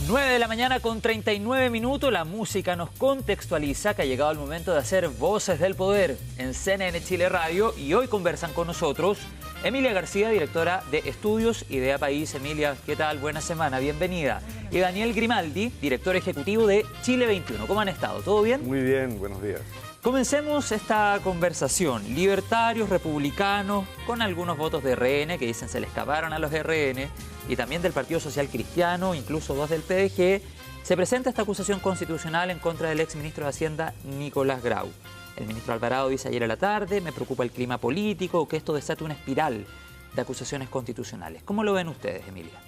9 de la mañana con 39 minutos, la música nos contextualiza que ha llegado el momento de hacer Voces del Poder en CNN Chile Radio, y hoy conversan con nosotros Emilia García, directora de Estudios Idea País. Emilia, ¿qué tal? Buena semana, bienvenida. Y Daniel Grimaldi, director ejecutivo de Chile 21. ¿Cómo han estado? ¿Todo bien? Muy bien, buenos días. Comencemos esta conversación. Libertarios, republicanos, con algunos votos de RN que dicen se le escaparon a los RN, y también del Partido Social Cristiano, incluso dos del PDG, se presenta esta acusación constitucional en contra del exministro de Hacienda, Nicolás Grau. El ministro Alvarado dice ayer a la tarde: me preocupa el clima político, que esto desate una espiral de acusaciones constitucionales. ¿Cómo lo ven ustedes, Emilia?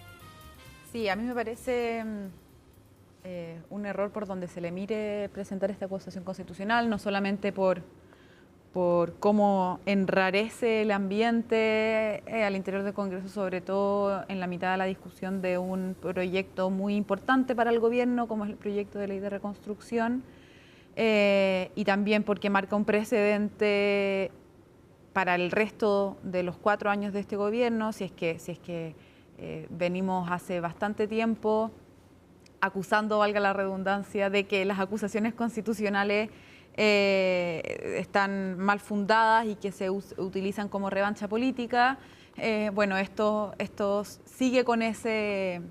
Sí, a mí me parece un error por donde se le mire presentar esta acusación constitucional, no solamente por cómo enrarece el ambiente al interior del Congreso, sobre todo en la mitad de la discusión de un proyecto muy importante para el gobierno, como es el proyecto de ley de reconstrucción, y también porque marca un precedente para el resto de los 4 años de este gobierno, si es que venimos hace bastante tiempo acusando, valga la redundancia, de que las acusaciones constitucionales están mal fundadas y que se utilizan como revancha política. Bueno, esto sigue con ese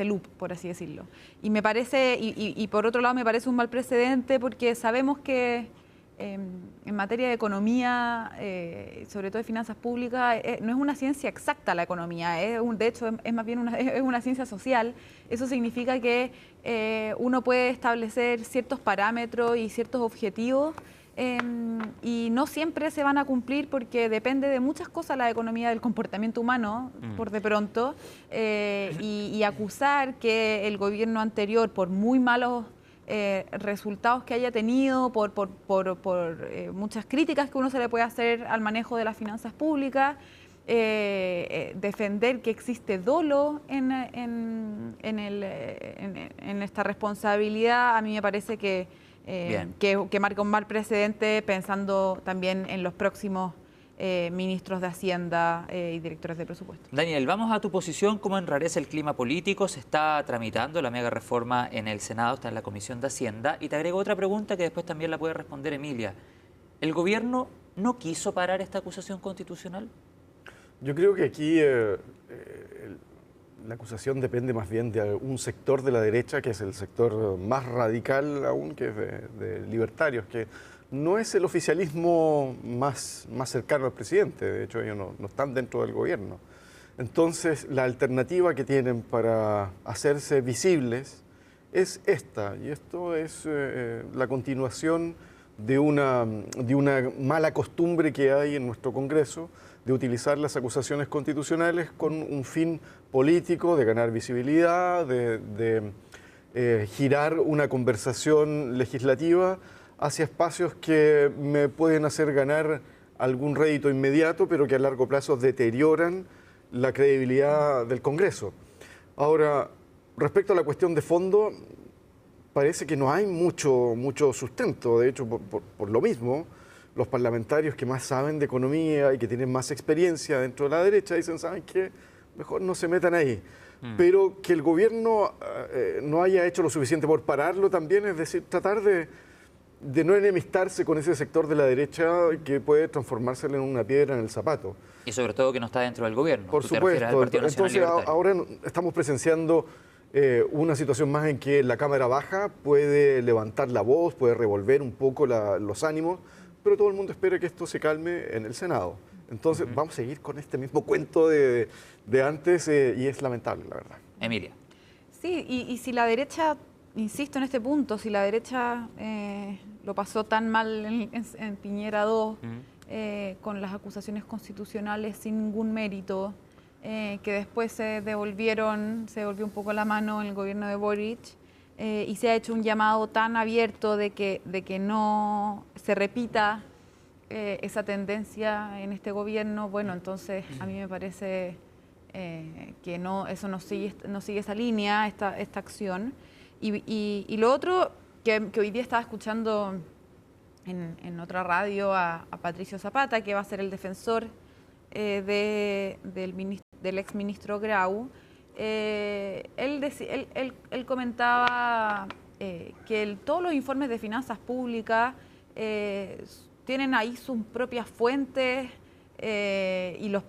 loop, por así decirlo. Y me parece, y por otro lado me parece un mal precedente, porque sabemos que en materia de economía, sobre todo de finanzas públicas, no es una ciencia exacta la economía, de hecho es más bien una ciencia social. Eso significa que uno puede establecer ciertos parámetros y ciertos objetivos, y no siempre se van a cumplir porque depende de muchas cosas la economía del comportamiento humano, por de pronto, y acusar que el gobierno anterior, por muy malos resultados que haya tenido, por muchas críticas que uno se le puede hacer al manejo de las finanzas públicas, defender que existe dolo en esta responsabilidad, a mí me parece que marca un mal precedente, pensando también en los próximos ministros de Hacienda y directores de presupuesto. Daniel, vamos a tu posición. ¿Cómo enrarece el clima político? Se está tramitando la mega reforma en el Senado, está en la Comisión de Hacienda. Y te agrego otra pregunta que después también la puede responder Emilia. ¿El gobierno no quiso parar esta acusación constitucional? Yo creo que aquí la acusación depende más bien de un sector de la derecha, que es el sector más radical aún, que es de libertarios, que no es el oficialismo más cercano al presidente. De hecho, ellos no están dentro del gobierno. Entonces, la alternativa que tienen para hacerse visibles es esta, y esto es la continuación de una mala costumbre que hay en nuestro Congreso de utilizar las acusaciones constitucionales con un fin político, de ganar visibilidad, de girar una conversación legislativa hacia espacios que me pueden hacer ganar algún rédito inmediato, pero que a largo plazo deterioran la credibilidad del Congreso. Ahora, respecto a la cuestión de fondo, parece que no hay mucho sustento. De hecho, por lo mismo, los parlamentarios que más saben de economía y que tienen más experiencia dentro de la derecha dicen: ¿saben qué? Mejor no se metan ahí. Pero que el gobierno no haya hecho lo suficiente por pararlo también, es decir, tratar de no enemistarse con ese sector de la derecha que puede transformarse en una piedra en el zapato. Y sobre todo que no está dentro del gobierno. Por supuesto. Entonces ahora estamos presenciando una situación más en que la Cámara Baja puede levantar la voz, puede revolver un poco los ánimos, pero todo el mundo espera que esto se calme en el Senado. Entonces vamos a seguir con este mismo cuento de antes, y es lamentable, la verdad. Emilia. Sí, y si la derecha, insisto en este punto, si la derecha lo pasó tan mal en Piñera 2, con las acusaciones constitucionales sin ningún mérito, que después se volvió un poco la mano en el gobierno de Boric, y se ha hecho un llamado tan abierto de que no se repita esa tendencia en este gobierno, bueno, entonces a mí me parece que eso no sigue esa línea, esta acción. Y lo otro, que hoy día estaba escuchando en otra radio a Patricio Zapata, que va a ser el defensor del exministro Grau, él comentaba que todos los informes de finanzas públicas tienen ahí sus propias fuentes y los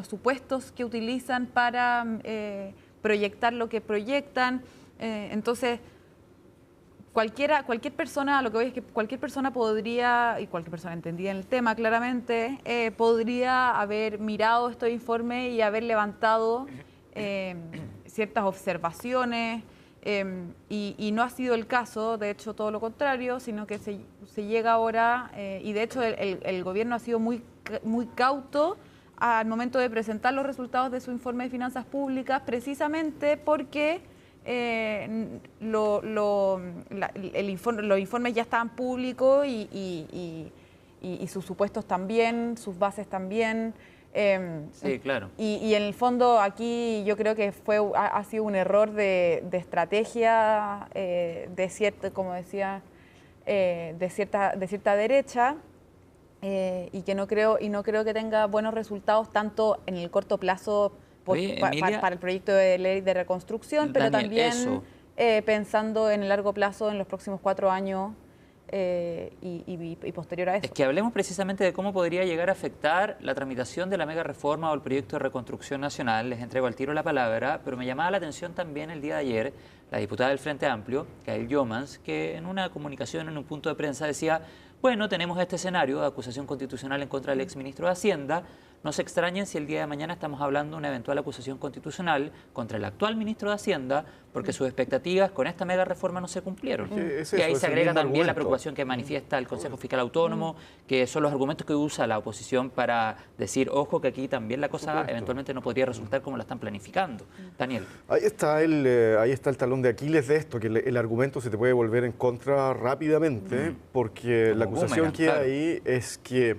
supuestos que utilizan para proyectar lo que proyectan. Entonces, cualquier persona, lo que voy es que cualquier persona podría, y cualquier persona entendida en el tema claramente, podría haber mirado estos informes y haber levantado ciertas observaciones, y no ha sido el caso, de hecho todo lo contrario, sino que se llega ahora, y de hecho el gobierno ha sido muy cauto al momento de presentar los resultados de su informe de finanzas públicas, precisamente porque los informes ya estaban públicos y sus supuestos también, sus bases también. Sí, claro. Y en el fondo aquí yo creo que ha sido un error de estrategia como decía, de cierta derecha, y no creo que tenga buenos resultados tanto en el corto plazo para el proyecto de ley de reconstrucción, pero Daniel, también pensando en el largo plazo, en los próximos 4 años y posterior a eso. Es que hablemos precisamente de cómo podría llegar a afectar la tramitación de la mega reforma o el proyecto de reconstrucción nacional. Les entrego al tiro la palabra, pero me llamaba la atención también el día de ayer la diputada del Frente Amplio, Gail Jomans, que en una comunicación, en un punto de prensa decía: bueno, tenemos este escenario de acusación constitucional en contra del exministro de Hacienda. No se extrañen si el día de mañana estamos hablando de una eventual acusación constitucional contra el actual ministro de Hacienda, porque sus expectativas con esta mega reforma no se cumplieron. Y ahí se agrega también la preocupación que manifiesta el Consejo Fiscal Autónomo, que son los argumentos que usa la oposición para decir, ojo, que aquí también la cosa eventualmente no podría resultar como la están planificando. Daniel. Ahí está el talón de Aquiles de esto, que el argumento se te puede volver en contra rápidamente, porque la acusación que hay ahí es que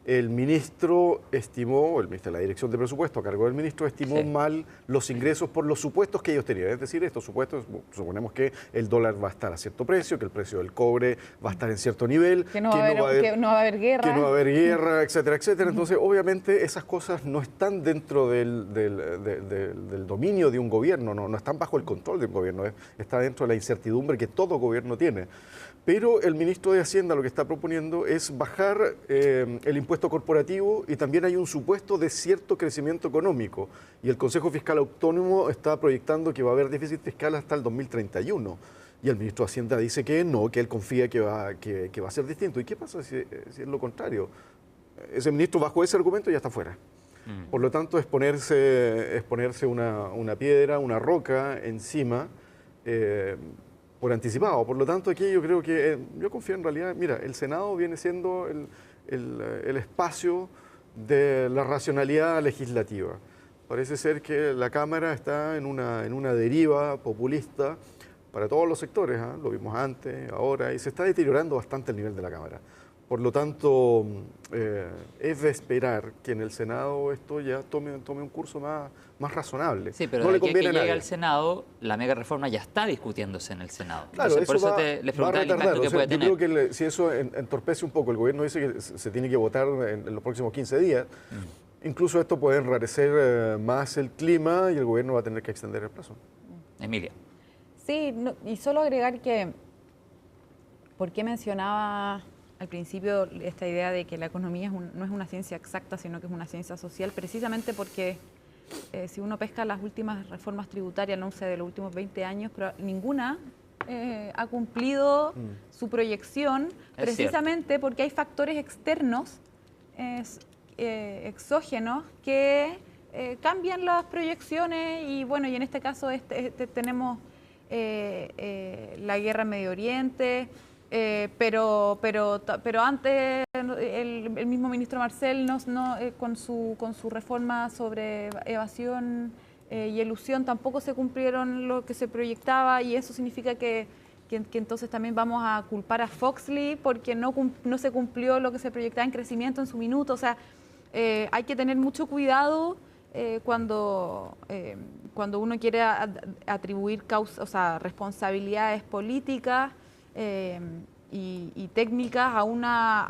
el ministro estimó, el ministro de la Dirección de Presupuesto, a cargo del ministro, estimó mal los ingresos por los supuestos que ellos tenían. Es decir, estos supuestos, suponemos que el dólar va a estar a cierto precio, que el precio del cobre va a estar en cierto nivel, que no va a haber guerra. Que no va a haber guerra, etcétera, etcétera. Entonces, obviamente, esas cosas no están dentro del dominio de un gobierno, no están bajo el control de un gobierno, está dentro de la incertidumbre que todo gobierno tiene. Pero el ministro de Hacienda lo que está proponiendo es bajar el impuesto corporativo, y también hay un supuesto de cierto crecimiento económico. Y el Consejo Fiscal Autónomo está proyectando que va a haber déficit fiscal hasta el 2031. Y el ministro de Hacienda dice que no, que él confía que va a ser distinto. ¿Y qué pasa si es lo contrario? Ese ministro bajo ese argumento ya está fuera. Por lo tanto, es ponerse una piedra, una roca encima, por anticipado. Por lo tanto, aquí yo creo que, yo confío en realidad, mira, el Senado viene siendo el espacio de la racionalidad legislativa. Parece ser que la Cámara está en una deriva populista para todos los sectores, ¿eh? Lo vimos antes, ahora, y se está deteriorando bastante el nivel de la Cámara. Por lo tanto, es de esperar que en el Senado esto ya tome un curso más razonable. Sí, pero no de le aquí conviene a que a llegue nadie. al Senado, la mega reforma ya está discutiéndose en el Senado. Claro, Entonces, por eso les preguntaba el impacto que puede tener. Yo creo que si eso entorpece un poco, el gobierno dice que se tiene que votar en los próximos 15 días, incluso esto puede enrarecer más el clima y el gobierno va a tener que extender el plazo. Emilia. Sí, y solo agregar que, ¿por qué mencionaba al principio esta idea de que la economía no es una ciencia exacta, sino que es una ciencia social? Precisamente porque si uno pesca las últimas reformas tributarias, no sé, de los últimos 20 años, pero ninguna ha cumplido su proyección, precisamente porque hay factores externos, exógenos, que cambian las proyecciones. Y bueno, y en este caso tenemos la guerra en Medio Oriente, pero antes el mismo ministro Marcel con su reforma sobre evasión y elusión tampoco se cumplieron lo que se proyectaba, y eso significa que entonces también vamos a culpar a Foxley porque no se cumplió lo que se proyectaba en crecimiento en su minuto. O sea, hay que tener mucho cuidado cuando uno quiere atribuir responsabilidades políticas y técnicas a una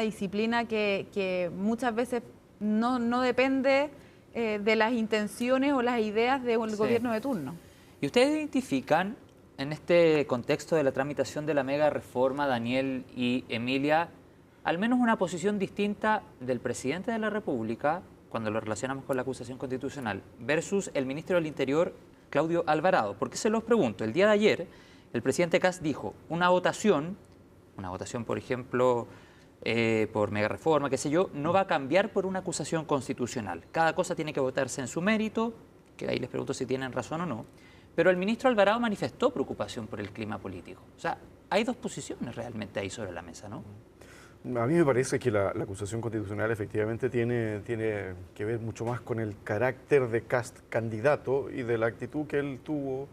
disciplina que muchas veces no depende de las intenciones o las ideas del gobierno de turno. ¿Y ustedes identifican en este contexto de la tramitación de la mega reforma, Daniel y Emilia, al menos una posición distinta del presidente de la República, cuando lo relacionamos con la acusación constitucional, versus el ministro del Interior, Claudio Alvarado? ¿Por qué se los pregunto? El día de ayer, el presidente Kast dijo, una votación, por ejemplo, por mega reforma, qué sé yo, no va a cambiar por una acusación constitucional. Cada cosa tiene que votarse en su mérito, que ahí les pregunto si tienen razón o no. Pero el ministro Alvarado manifestó preocupación por el clima político. O sea, hay dos posiciones realmente ahí sobre la mesa, ¿no? A mí me parece que la acusación constitucional efectivamente tiene que ver mucho más con el carácter de Kast candidato y de la actitud que él tuvo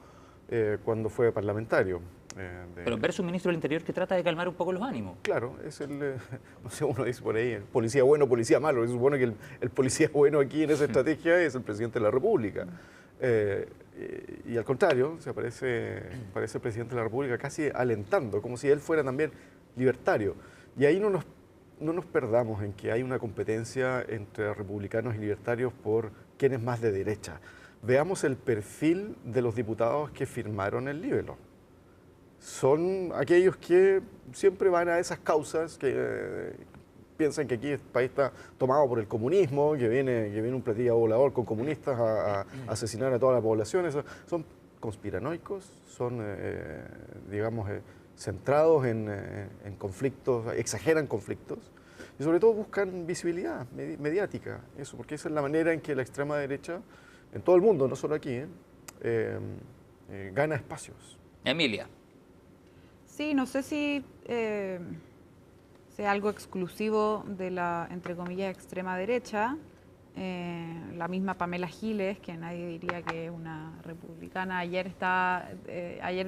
cuando fue parlamentario. Pero versus un ministro del Interior que trata de calmar un poco los ánimos. Claro, es no sé, uno dice por ahí, el policía bueno, policía malo. Se supone que el policía bueno aquí en esa estrategia es el presidente de la República. Y al contrario, parece el presidente de la República casi alentando, como si él fuera también libertario. Y ahí no nos perdamos en que hay una competencia entre republicanos y libertarios por quién es más de derecha. Veamos el perfil de los diputados que firmaron el libelo. Son aquellos que siempre van a esas causas, que piensan que aquí el país está tomado por el comunismo, que viene un platillo volador con comunistas a asesinar a toda la población. Son conspiranoicos, son, digamos, centrados en conflictos, exageran conflictos y sobre todo buscan visibilidad mediática, eso, porque esa es la manera en que la extrema derecha, en todo el mundo, no solo aquí, gana espacios. Emilia. Sí, no sé si sea algo exclusivo de la, entre comillas, extrema derecha. La misma Pamela Giles, que nadie diría que es una republicana, ayer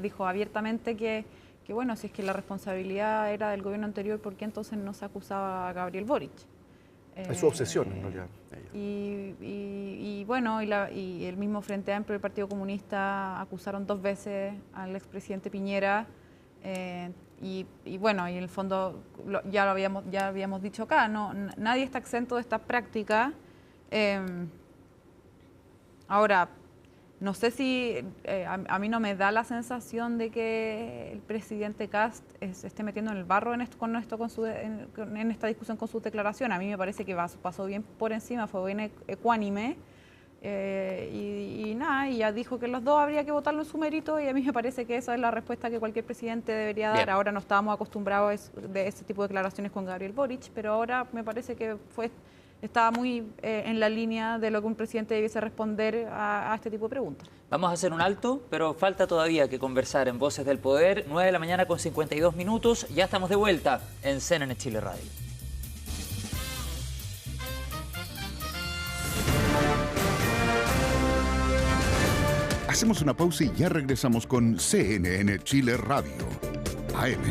dijo abiertamente que bueno, si es que la responsabilidad era del gobierno anterior, ¿por qué entonces no se acusaba a Gabriel Boric? Es su obsesión, en realidad. Y bueno, y el mismo Frente Amplio y el Partido Comunista acusaron 2 veces al expresidente Piñera. Y bueno, y en el fondo ya habíamos dicho acá, nadie está exento de esta práctica. Ahora, no sé si a mí no me da la sensación de que el presidente Kast se esté metiendo en el barro en esta discusión con sus declaraciones. A mí me parece que pasó bien por encima, fue bien ecuánime. Y ya dijo que los dos habría que votarlo en su mérito, y a mí me parece que esa es la respuesta que cualquier presidente debería dar. Bien. Ahora no estábamos acostumbrados de ese tipo de declaraciones con Gabriel Boric, pero ahora me parece que estaba muy en la línea de lo que un presidente debiese responder a este tipo de preguntas. Vamos a hacer un alto, pero falta todavía que conversar en Voces del Poder. 9 de la mañana con 52 minutos. Ya estamos de vuelta en CNN Chile Radio. Hacemos una pausa y ya regresamos con CNN Chile Radio, AM.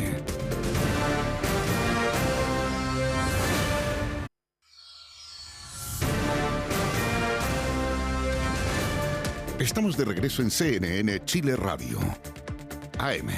Estamos de regreso en CNN Chile Radio, AM.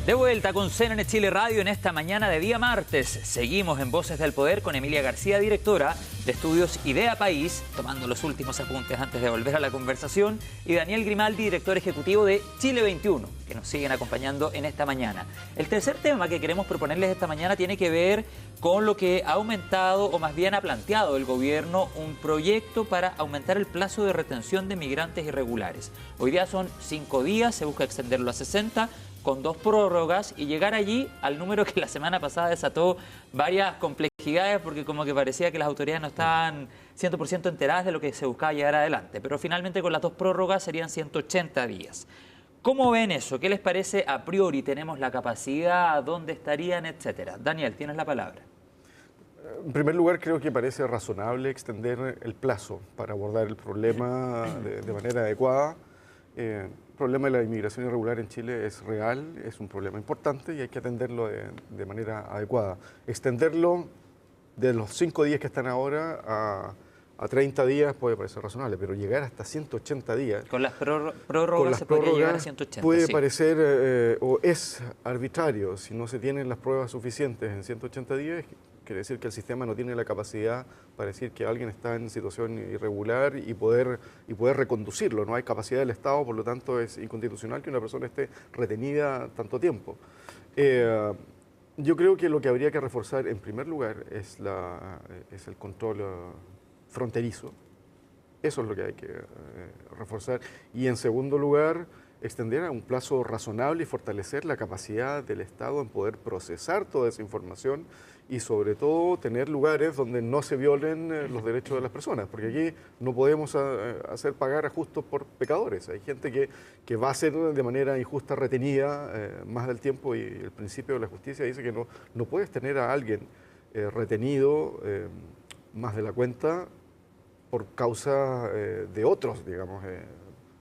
De vuelta con CNN Chile Radio en esta mañana de día martes. Seguimos en Voces del Poder con Emilia García, directora de Estudios Idea País, tomando los últimos apuntes antes de volver a la conversación, y Daniel Grimaldi, director ejecutivo de Chile 21, que nos siguen acompañando en esta mañana. El tercer tema que queremos proponerles esta mañana tiene que ver con lo que ha aumentado, o más bien ha planteado el gobierno, un proyecto para aumentar el plazo de retención de migrantes irregulares. Hoy día son 5 días, se busca extenderlo a 60, con 2 prórrogas, y llegar allí al número que la semana pasada desató varias complejidades, porque como que parecía que las autoridades no estaban 100% enteradas de lo que se buscaba llegar adelante. Pero finalmente con las 2 prórrogas serían 180 días. ¿Cómo ven eso? ¿Qué les parece a priori? ¿Tenemos la capacidad? ¿Dónde estarían? Etcétera. Daniel, tienes la palabra. En primer lugar, creo que parece razonable extender el plazo para abordar el problema de manera adecuada. El problema de la inmigración irregular en Chile es real, es un problema importante y hay que atenderlo de manera adecuada. Extenderlo de los 5 días que están ahora a 30 días puede parecer razonable, pero llegar hasta 180 días... Con las prórrogas se podría llegar a 180. Puede sí. parecer, o es arbitrario, si no se tienen las pruebas suficientes en 180 días, quiere decir que el sistema no tiene la capacidad para decir que alguien está en situación irregular y poder reconducirlo. No hay capacidad del Estado, por lo tanto es inconstitucional que una persona esté retenida tanto tiempo. Yo creo que lo que habría que reforzar en primer lugar es el control fronterizo. Eso es lo que hay que reforzar. Y en segundo lugar, extender a un plazo razonable y fortalecer la capacidad del Estado en poder procesar toda esa información y sobre todo tener lugares donde no se violen los derechos de las personas, porque aquí no podemos hacer pagar a justos por pecadores. Hay gente que va a ser de manera injusta retenida más del tiempo, y el principio de la justicia dice que no puedes tener a alguien retenido más de la cuenta por causa de otros, digamos.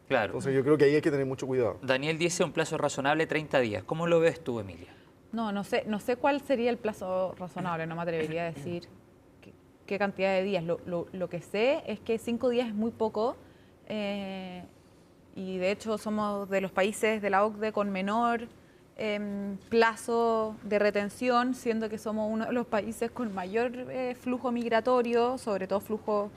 Claro. Entonces yo creo que ahí hay que tener mucho cuidado. Daniel dice un plazo razonable 30 días. ¿Cómo lo ves tú, Emilia? No sé cuál sería el plazo razonable, no me atrevería a decir qué cantidad de días. Lo que sé es que 5 días es muy poco, y de hecho somos de los países de la OCDE con menor plazo de retención, siendo que somos uno de los países con mayor flujo migratorio, sobre todo flujo,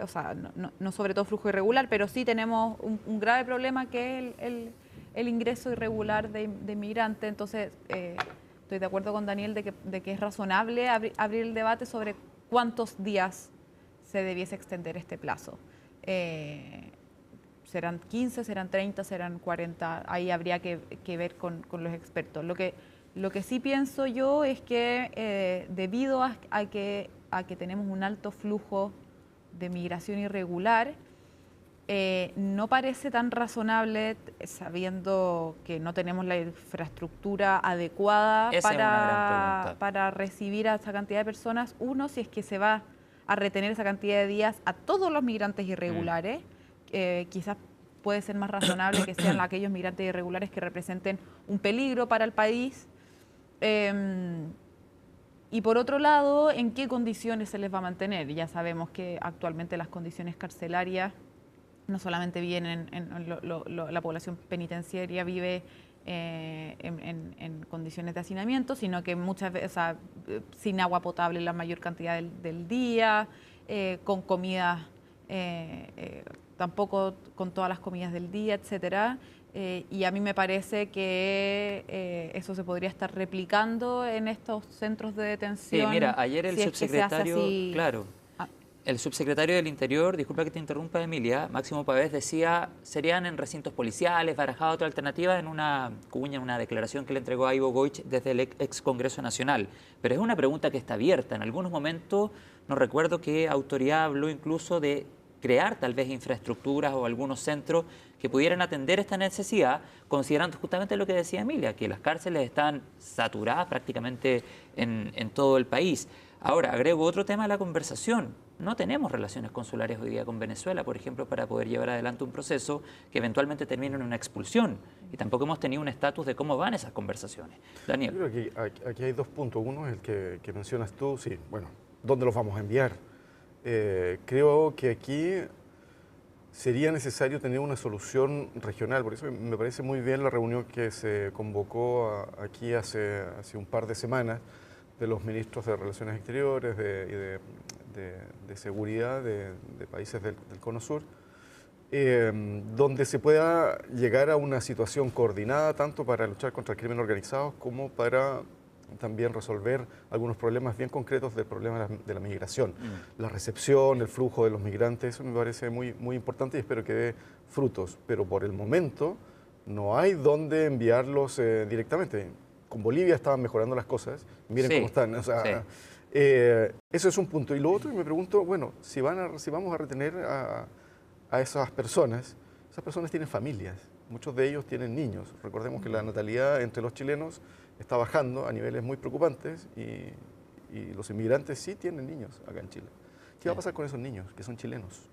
o sea, no sobre todo flujo irregular, pero sí tenemos un grave problema que es el ingreso irregular de inmigrantes. Entonces, estoy de acuerdo con Daniel de que es razonable abrir el debate sobre cuántos días se debiese extender este plazo. ¿Serán 15, serán 30, serán 40? Ahí habría que ver con los expertos. Lo que sí pienso yo es que debido a que tenemos un alto flujo de migración irregular, no parece tan razonable, sabiendo que no tenemos la infraestructura adecuada para recibir a esa cantidad de personas. Uno, si es que se va a retener esa cantidad de días a todos los migrantes irregulares, quizás puede ser más razonable que sean aquellos migrantes irregulares que representen un peligro para el país. Y por otro lado, ¿en qué condiciones se les va a mantener? Ya sabemos que actualmente las condiciones carcelarias no solamente viven la población penitenciaria vive en condiciones de hacinamiento, sino que muchas veces sin agua potable la mayor cantidad del día, con comidas, tampoco con todas las comidas del día, etcétera. Y a mí me parece que eso se podría estar replicando en estos centros de detención. Sí, mira, ayer el subsecretario, claro, el subsecretario del Interior, disculpa que te interrumpa, Emilia, Máximo Pavés, decía serían en recintos policiales, barajaba otra alternativa en una cuña, en una declaración que le entregó a Ivo Goich desde el ex Congreso Nacional. Pero es una pregunta que está abierta. En algunos momentos, no recuerdo qué autoridad habló incluso de crear tal vez infraestructuras o algunos centros que pudieran atender esta necesidad, considerando justamente lo que decía Emilia, que las cárceles están saturadas prácticamente en todo el país. Ahora, agrego otro tema a la conversación. No tenemos relaciones consulares hoy día con Venezuela, por ejemplo, para poder llevar adelante un proceso que eventualmente termine en una expulsión. Y tampoco hemos tenido un estatus de cómo van esas conversaciones. Daniel. Yo creo que aquí hay 2 puntos. Uno es el que mencionas tú, sí, bueno, ¿dónde los vamos a enviar? Creo que aquí sería necesario tener una solución regional. Por eso me parece muy bien la reunión que se convocó aquí hace un par de semanas de los ministros de Relaciones Exteriores de Seguridad de países del Cono Sur, donde se pueda llegar a una situación coordinada tanto para luchar contra el crimen organizado como para también resolver algunos problemas bien concretos del problema de la migración. La recepción, el flujo de los migrantes, eso me parece muy, muy importante y espero que dé frutos. Pero por el momento no hay dónde enviarlos directamente. Con Bolivia estaban mejorando las cosas, miren cómo están. O sea, eso es un punto. Y lo otro, me pregunto, bueno, si vamos a retener a esas personas tienen familias, muchos de ellos tienen niños. Recordemos que la natalidad entre los chilenos está bajando a niveles muy preocupantes y los inmigrantes sí tienen niños acá en Chile. ¿Qué va a pasar con esos niños que son chilenos?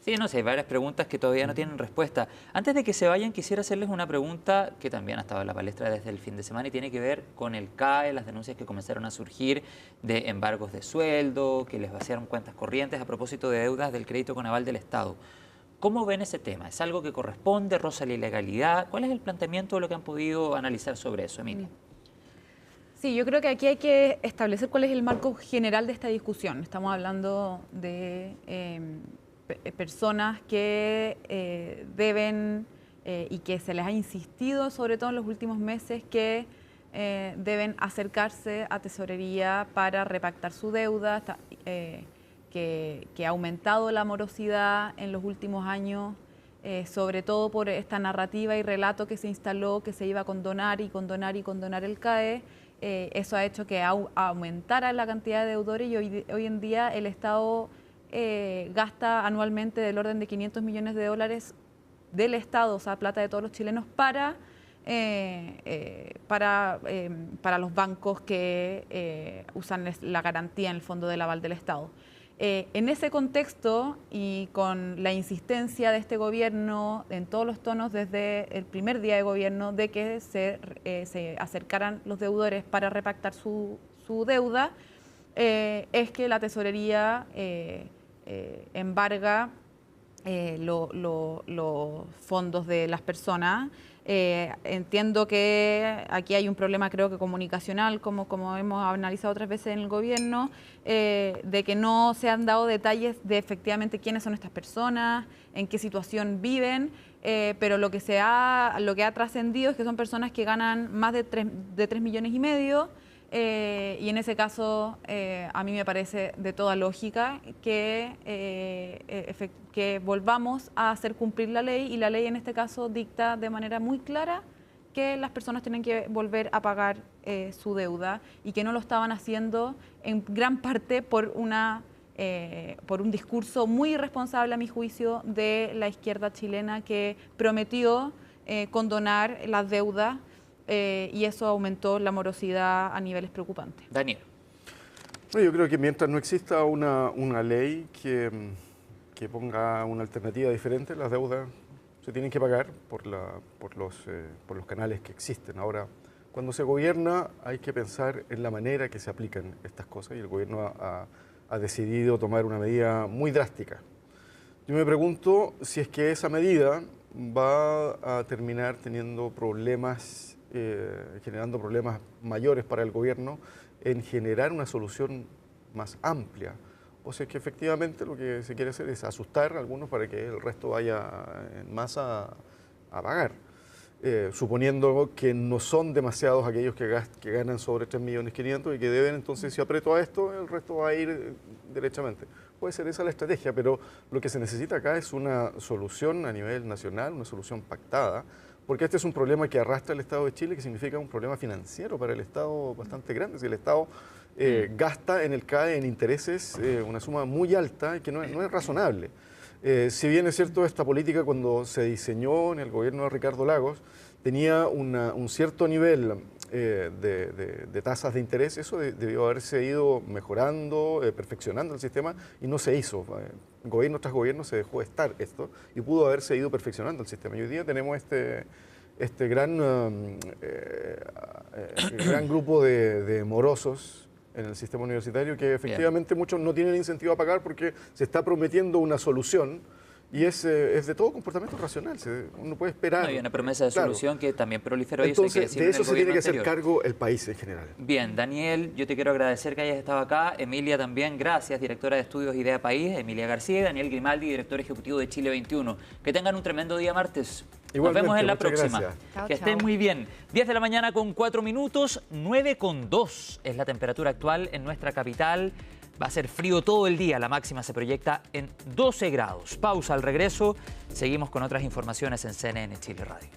Sí, no sé, hay varias preguntas que todavía no tienen respuesta. Antes de que se vayan, quisiera hacerles una pregunta que también ha estado en la palestra desde el fin de semana y tiene que ver con el CAE, las denuncias que comenzaron a surgir de embargos de sueldo, que les vaciaron cuentas corrientes a propósito de deudas del crédito con aval del Estado. ¿Cómo ven ese tema? ¿Es algo que corresponde, roza la ilegalidad? ¿Cuál es el planteamiento de lo que han podido analizar sobre eso, Emilia? Sí, yo creo que aquí hay que establecer cuál es el marco general de esta discusión. Estamos hablando de personas que deben y que se les ha insistido, sobre todo en los últimos meses, que deben acercarse a tesorería para repactar su deuda, que ha aumentado la morosidad en los últimos años, sobre todo por esta narrativa y relato que se instaló, que se iba a condonar y condonar y condonar el CAE. Eso ha hecho que aumentara la cantidad de deudores y hoy en día el Estado gasta anualmente del orden de 500 millones de dólares del Estado, o sea, plata de todos los chilenos, para los bancos que usan la garantía en el fondo del aval del Estado. En ese contexto y con la insistencia de este gobierno en todos los tonos desde el primer día de gobierno de que se acercaran los deudores para repactar su deuda, es que la tesorería embarga los fondos de las personas. Entiendo que aquí hay un problema, creo que comunicacional, como hemos analizado otras veces en el gobierno, de que no se han dado detalles de efectivamente quiénes son estas personas, en qué situación viven, pero lo que ha trascendido es que son personas que ganan más de 3,5 millones, y en ese caso a mí me parece de toda lógica que volvamos a hacer cumplir la ley, y la ley en este caso dicta de manera muy clara que las personas tienen que volver a pagar su deuda, y que no lo estaban haciendo en gran parte por un discurso muy irresponsable, a mi juicio, de la izquierda chilena, que prometió condonar las deudas, y eso aumentó la morosidad a niveles preocupantes. Daniel. Bueno, yo creo que mientras no exista una ley que ponga una alternativa diferente, las deudas se tienen que pagar por los canales que existen. Ahora, cuando se gobierna hay que pensar en la manera que se aplican estas cosas, y el gobierno ha decidido tomar una medida muy drástica. Yo me pregunto si es que esa medida va a terminar teniendo problemas, generando problemas mayores para el gobierno en generar una solución más amplia, o si es que efectivamente lo que se quiere hacer es asustar a algunos para que el resto vaya en masa a pagar, suponiendo que no son demasiados aquellos que ganan sobre 3,5 millones y que deben. Entonces, si aprieto a esto, el resto va a ir derechamente. Puede ser esa la estrategia, pero lo que se necesita acá es una solución a nivel nacional, una solución pactada, porque este es un problema que arrastra el Estado de Chile, que significa un problema financiero para el Estado bastante grande. Si el Estado gasta en el CAE en intereses una suma muy alta, que no es razonable. Si bien es cierto, esta política cuando se diseñó en el gobierno de Ricardo Lagos tenía un cierto nivel de tasas de interés, eso debió haberse ido mejorando, perfeccionando el sistema, y no se hizo. Gobierno tras gobierno se dejó estar esto y pudo haberse ido perfeccionando el sistema. Y hoy día tenemos este gran grupo de morosos en el sistema universitario, que efectivamente muchos no tienen incentivo a pagar porque se está prometiendo una solución, y es de todo comportamiento racional. Uno puede esperar. No, hay una promesa de solución que también proliferó. Entonces, de eso se tiene que hacer cargo el país en general. Bien, Daniel, yo te quiero agradecer que hayas estado acá. Emilia también, gracias, directora de estudios Idea País. Emilia García y Daniel Grimaldi, director ejecutivo de Chile 21. Que tengan un tremendo día martes. Igualmente, nos vemos en la próxima. Chao, que estén muy bien. 10 de la mañana con 4 minutos, 9,2 es la temperatura actual en nuestra capital. Va a ser frío todo el día, la máxima se proyecta en 12 grados. Pausa, al regreso seguimos con otras informaciones en CNN Chile Radio.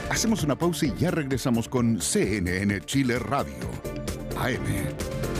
Hacemos una pausa y ya regresamos con CNN Chile Radio, AM.